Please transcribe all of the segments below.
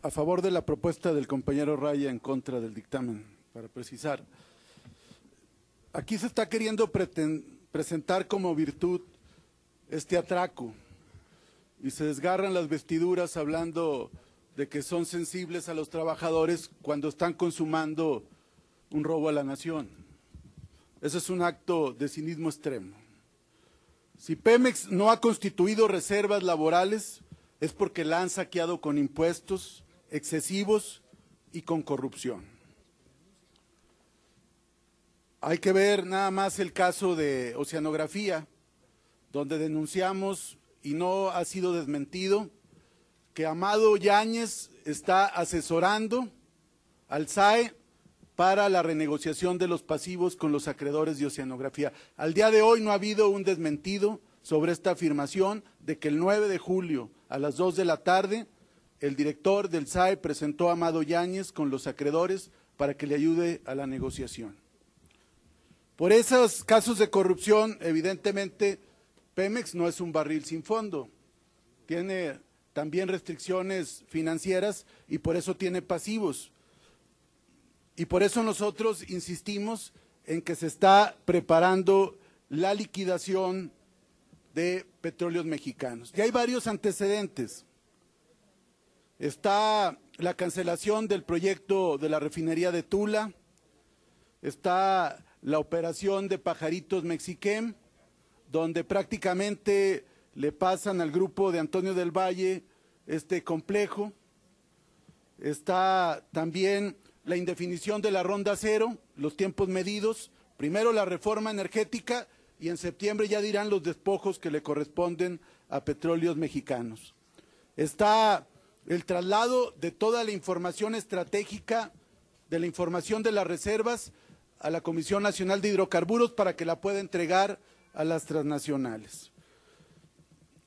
a favor de la propuesta del compañero Raya en contra del dictamen, para precisar. Aquí se está queriendo presentar como virtud este atraco y se desgarran las vestiduras hablando de que son sensibles a los trabajadores cuando están consumando un robo a la nación. Ese es un acto de cinismo extremo. Si Pemex no ha constituido reservas laborales es porque la han saqueado con impuestos excesivos y con corrupción. Hay que ver nada más el caso de Oceanografía, donde denunciamos y no ha sido desmentido que Amado Yáñez está asesorando al SAE para la renegociación de los pasivos con los acreedores de Oceanografía. Al día de hoy no ha habido un desmentido sobre esta afirmación de que el 9 de julio a las 2 de la tarde el director del SAE presentó a Amado Yáñez con los acreedores para que le ayude a la negociación. Por esos casos de corrupción, evidentemente, Pemex no es un barril sin fondo, tiene también restricciones financieras y por eso tiene pasivos. Y por eso nosotros insistimos en que se está preparando la liquidación de Petróleos Mexicanos. Y hay varios antecedentes. Está la cancelación del proyecto de la refinería de Tula, está la operación de Pajaritos Mexiquem, donde prácticamente le pasan al grupo de Antonio del Valle este complejo. Está también la indefinición de la ronda cero, los tiempos medidos, primero la reforma energética y en septiembre ya dirán los despojos que le corresponden a Petróleos Mexicanos. Está el traslado de toda la información estratégica, de la información de las reservas a la Comisión Nacional de Hidrocarburos para que la pueda entregar a las transnacionales.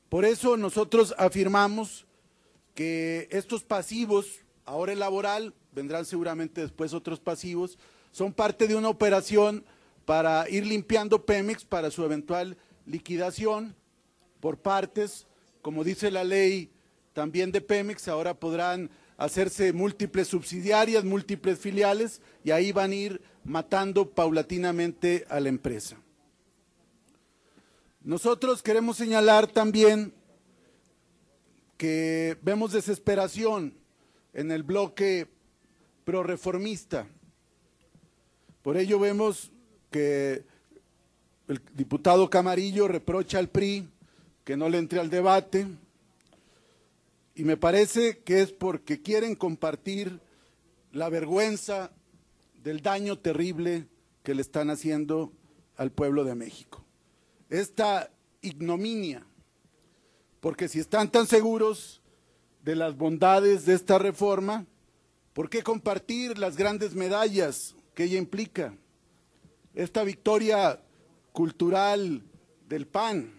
Por eso nosotros afirmamos que estos pasivos, ahora el laboral, vendrán seguramente después otros pasivos, son parte de una operación para ir limpiando Pemex para su eventual liquidación por partes, como dice la ley también de Pemex, ahora podrán hacerse múltiples subsidiarias, múltiples filiales y ahí van a ir matando paulatinamente a la empresa. Nosotros queremos señalar también que vemos desesperación en el bloque prorreformista. Por ello vemos que el diputado Camarillo reprocha al PRI que no le entre al debate y me parece que es porque quieren compartir la vergüenza del daño terrible que le están haciendo al pueblo de México. Esta ignominia, porque si están tan seguros de las bondades de esta reforma, ¿por qué compartir las grandes medallas que ella implica? Esta victoria cultural del PAN.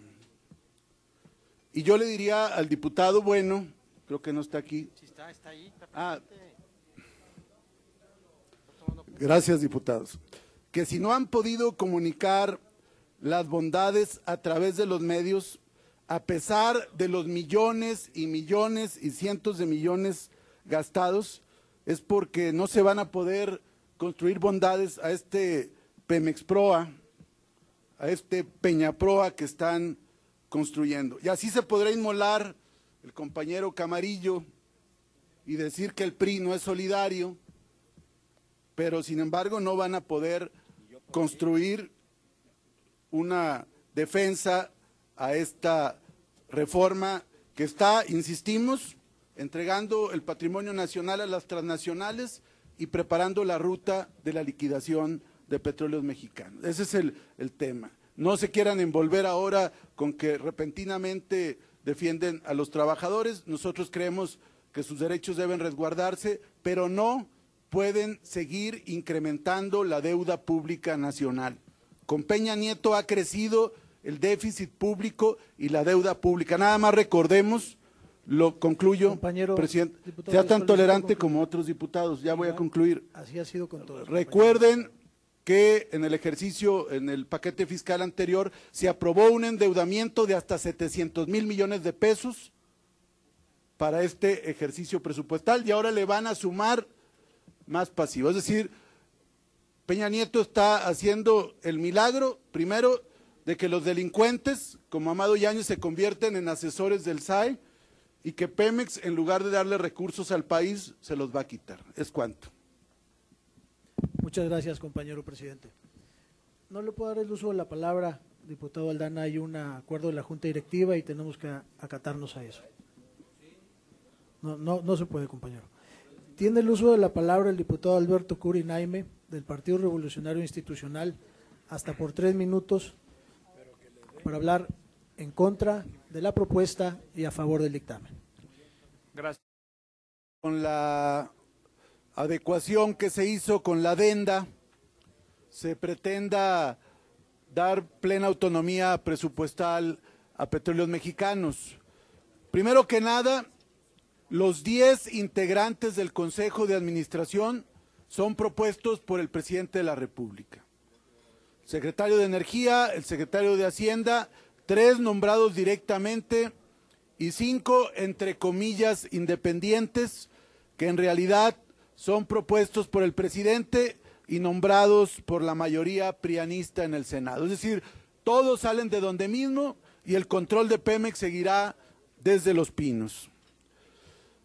Y yo le diría al diputado Bueno, creo que no está aquí. Sí está ahí, está presente. Gracias, diputados. Que si no han podido comunicar las bondades a través de los medios, a pesar de los millones y millones y cientos de millones gastados, es porque no se van a poder construir bondades a este Pemexproa, a este Peñaproa que están construyendo. Y así se podrá inmolar el compañero Camarillo y decir que el PRI no es solidario, pero sin embargo no van a poder construir una defensa a esta reforma que está, insistimos, entregando el patrimonio nacional a las transnacionales y preparando la ruta de la liquidación de Petróleos Mexicanos. Ese es el tema. No se quieran envolver ahora con que repentinamente defienden a los trabajadores. Nosotros creemos que sus derechos deben resguardarse, pero no pueden seguir incrementando la deuda pública nacional. Con Peña Nieto ha crecido el déficit público y la deuda pública. Nada más recordemos, lo concluyo, Compañero, presidente, diputado, sea tan tolerante concluir. como otros diputados, ya voy a concluir. Así ha sido con todos. Recuerden que en el ejercicio, en el paquete fiscal anterior, se aprobó un endeudamiento de hasta 700,000 millones de pesos para este ejercicio presupuestal y ahora le van a sumar más pasivo. Es decir, Peña Nieto está haciendo el milagro, primero, de que los delincuentes, como Amado Yáñez, se convierten en asesores del SAE y que Pemex, en lugar de darle recursos al país, se los va a quitar. Es cuanto. Muchas gracias, compañero presidente. No le puedo dar el uso de la palabra, diputado Aldana. Hay un acuerdo de la Junta Directiva y tenemos que acatarnos a eso. No se puede, compañero. Tiene el uso de la palabra el diputado Alberto Curi Naime, del Partido Revolucionario Institucional, hasta por 3 minutos, para hablar en contra de la propuesta y a favor del dictamen. Gracias. Con la adecuación que se hizo con la adenda, se pretenda dar plena autonomía presupuestal a Petróleos Mexicanos. Primero que nada, los 10 integrantes del Consejo de Administración son propuestos por el presidente de la República. Secretario de Energía, el secretario de Hacienda, 3 nombrados directamente y 5, entre comillas, independientes, que en realidad son propuestos por el presidente y nombrados por la mayoría prianista en el Senado. Es decir, todos salen de donde mismo y el control de Pemex seguirá desde Los Pinos.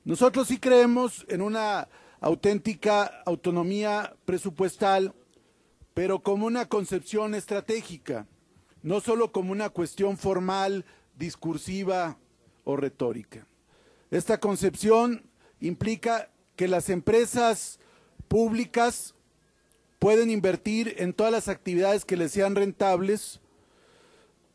Nosotros sí creemos en una auténtica autonomía presupuestal, pero como una concepción estratégica, no solo como una cuestión formal, discursiva o retórica. Esta concepción implica que las empresas públicas pueden invertir en todas las actividades que les sean rentables,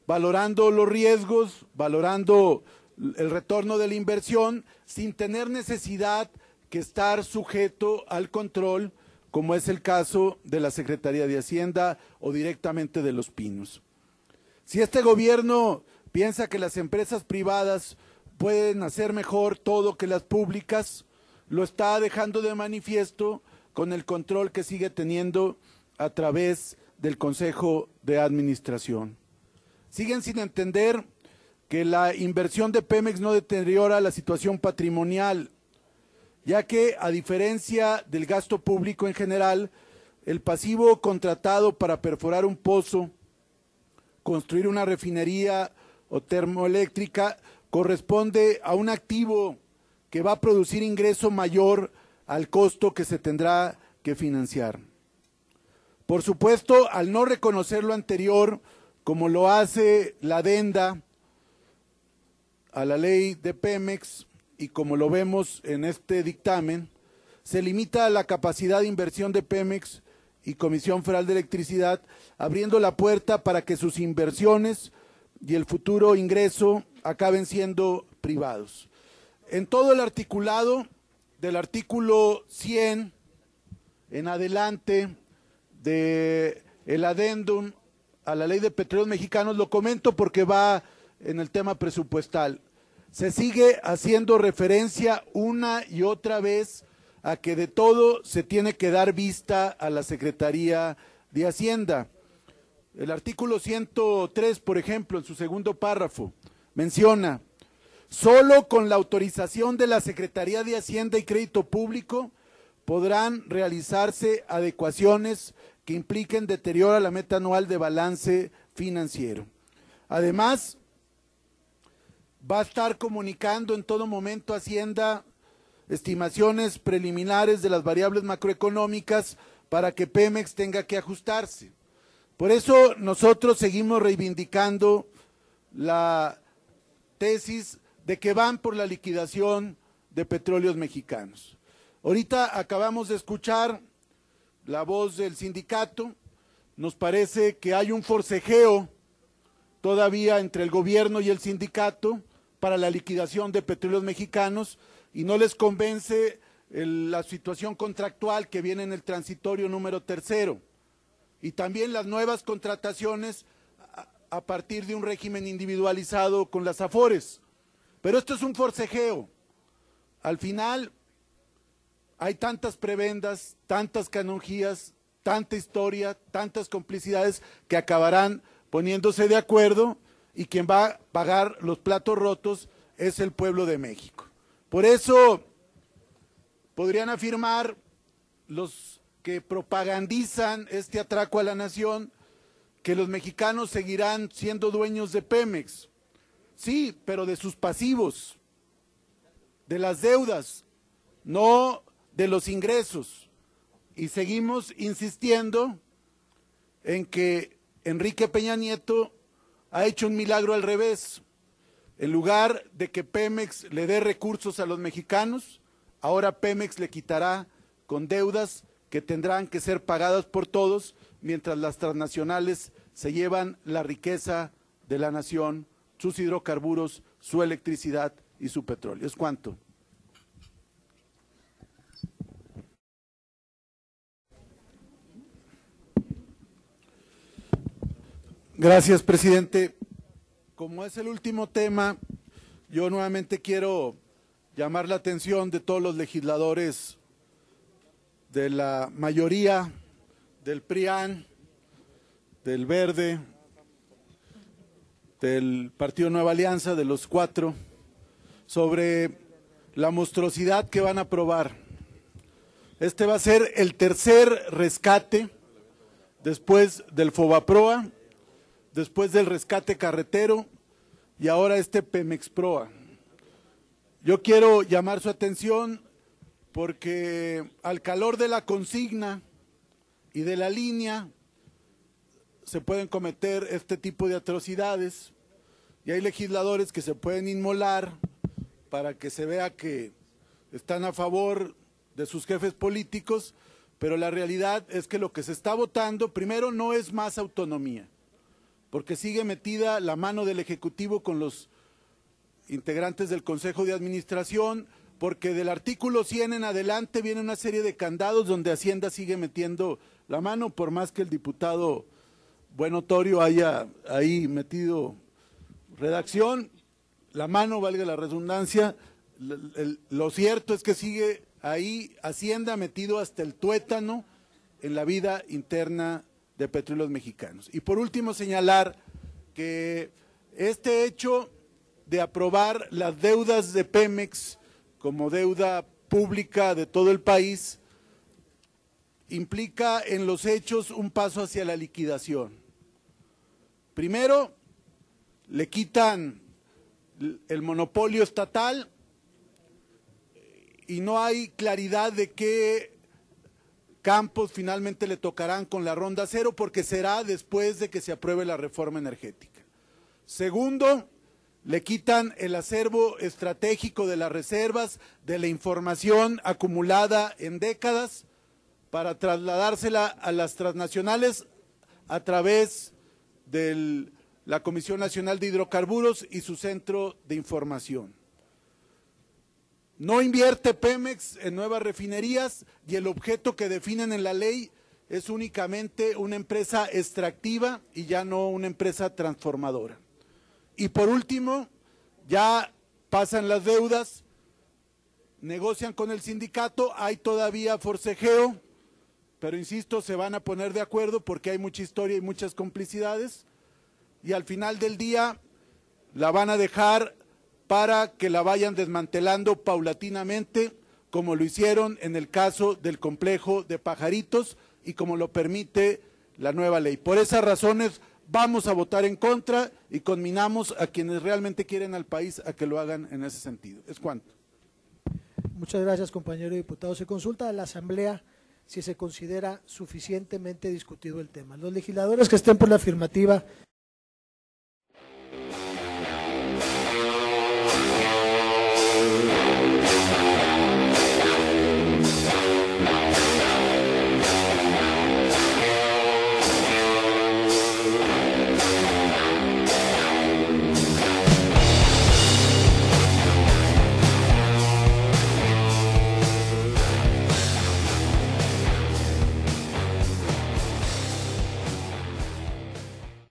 valorando los riesgos, valorando el retorno de la inversión, sin tener necesidad que estar sujeto al control, como es el caso de la Secretaría de Hacienda o directamente de Los Pinos. Si este gobierno piensa que las empresas privadas pueden hacer mejor todo que las públicas, lo está dejando de manifiesto con el control que sigue teniendo a través del Consejo de Administración. Siguen sin entender que la inversión de Pemex no deteriora la situación patrimonial, ya que, a diferencia del gasto público en general, el pasivo contratado para perforar un pozo, construir una refinería o termoeléctrica corresponde a un activo que va a producir ingreso mayor al costo que se tendrá que financiar. Por supuesto, al no reconocer lo anterior, como lo hace la adenda a la ley de Pemex y como lo vemos en este dictamen, se limita la capacidad de inversión de Pemex y Comisión Federal de Electricidad, abriendo la puerta para que sus inversiones y el futuro ingreso acaben siendo privados. En todo el articulado, del artículo 100 en adelante del adendum a la Ley de Petróleos Mexicanos, lo comento porque va en el tema presupuestal, se sigue haciendo referencia una y otra vez a que de todo se tiene que dar vista a la Secretaría de Hacienda. El artículo 103, por ejemplo, en su segundo párrafo, menciona: solo con la autorización de la Secretaría de Hacienda y Crédito Público podrán realizarse adecuaciones que impliquen deterioro a la meta anual de balance financiero. Además, va a estar comunicando en todo momento Hacienda estimaciones preliminares de las variables macroeconómicas para que Pemex tenga que ajustarse. Por eso nosotros seguimos reivindicando la tesis de que van por la liquidación de Petróleos Mexicanos. Ahorita acabamos de escuchar la voz del sindicato, nos parece que hay un forcejeo todavía entre el gobierno y el sindicato para la liquidación de Petróleos Mexicanos y no les convence la situación contractual que viene en el transitorio número 3 y también las nuevas contrataciones a partir de un régimen individualizado con las Afores. Pero esto es un forcejeo. Al final hay tantas prebendas, tantas canonjías, tanta historia, tantas complicidades que acabarán poniéndose de acuerdo y quien va a pagar los platos rotos es el pueblo de México. Por eso podrían afirmar los que propagandizan este atraco a la nación que los mexicanos seguirán siendo dueños de Pemex. Sí, pero de sus pasivos, de las deudas, no de los ingresos. Y seguimos insistiendo en que Enrique Peña Nieto ha hecho un milagro al revés. En lugar de que Pemex le dé recursos a los mexicanos, ahora Pemex le quitará con deudas que tendrán que ser pagadas por todos, mientras las transnacionales se llevan la riqueza de la nación, sus hidrocarburos, su electricidad y su petróleo. ¿Es cuánto? Gracias, presidente. Como es el último tema, yo nuevamente quiero llamar la atención de todos los legisladores de la mayoría, del PRIAN, del Verde, del Partido Nueva Alianza, de los 4, sobre la monstruosidad que van a aprobar. Este va a ser el tercer rescate después del Fobaproa, después del rescate carretero y ahora este Pemexproa. Yo quiero llamar su atención porque al calor de la consigna y de la línea se pueden cometer este tipo de atrocidades y hay legisladores que se pueden inmolar para que se vea que están a favor de sus jefes políticos, pero la realidad es que lo que se está votando, primero, no es más autonomía, porque sigue metida la mano del Ejecutivo con los integrantes del Consejo de Administración, porque del artículo 100 en adelante viene una serie de candados donde Hacienda sigue metiendo la mano, por más que el diputado Buenotorio haya ahí metido redacción, la mano, valga la redundancia, lo cierto es que sigue ahí Hacienda metido hasta el tuétano en la vida interna de Petróleos Mexicanos. Y por último señalar que este hecho de aprobar las deudas de Pemex como deuda pública de todo el país implica en los hechos un paso hacia la liquidación. Primero, le quitan el monopolio estatal y no hay claridad de qué campos finalmente le tocarán con la ronda cero, porque será después de que se apruebe la reforma energética. Segundo, le quitan el acervo estratégico de las reservas, de la información acumulada en décadas, para trasladársela a las transnacionales a través de la Comisión Nacional de Hidrocarburos y su centro de información. No invierte Pemex en nuevas refinerías y el objeto que definen en la ley es únicamente una empresa extractiva y ya no una empresa transformadora. Y por último, ya pasan las deudas, negocian con el sindicato, hay todavía forcejeo, pero insisto, se van a poner de acuerdo porque hay mucha historia y muchas complicidades, y al final del día la van a dejar para que la vayan desmantelando paulatinamente, como lo hicieron en el caso del complejo de Pajaritos y como lo permite la nueva ley. Por esas razones vamos a votar en contra y conminamos a quienes realmente quieren al país a que lo hagan en ese sentido. ¿Es cuánto? Muchas gracias, compañero diputado. Se consulta a la Asamblea si se considera suficientemente discutido el tema. Los legisladores que estén por la afirmativa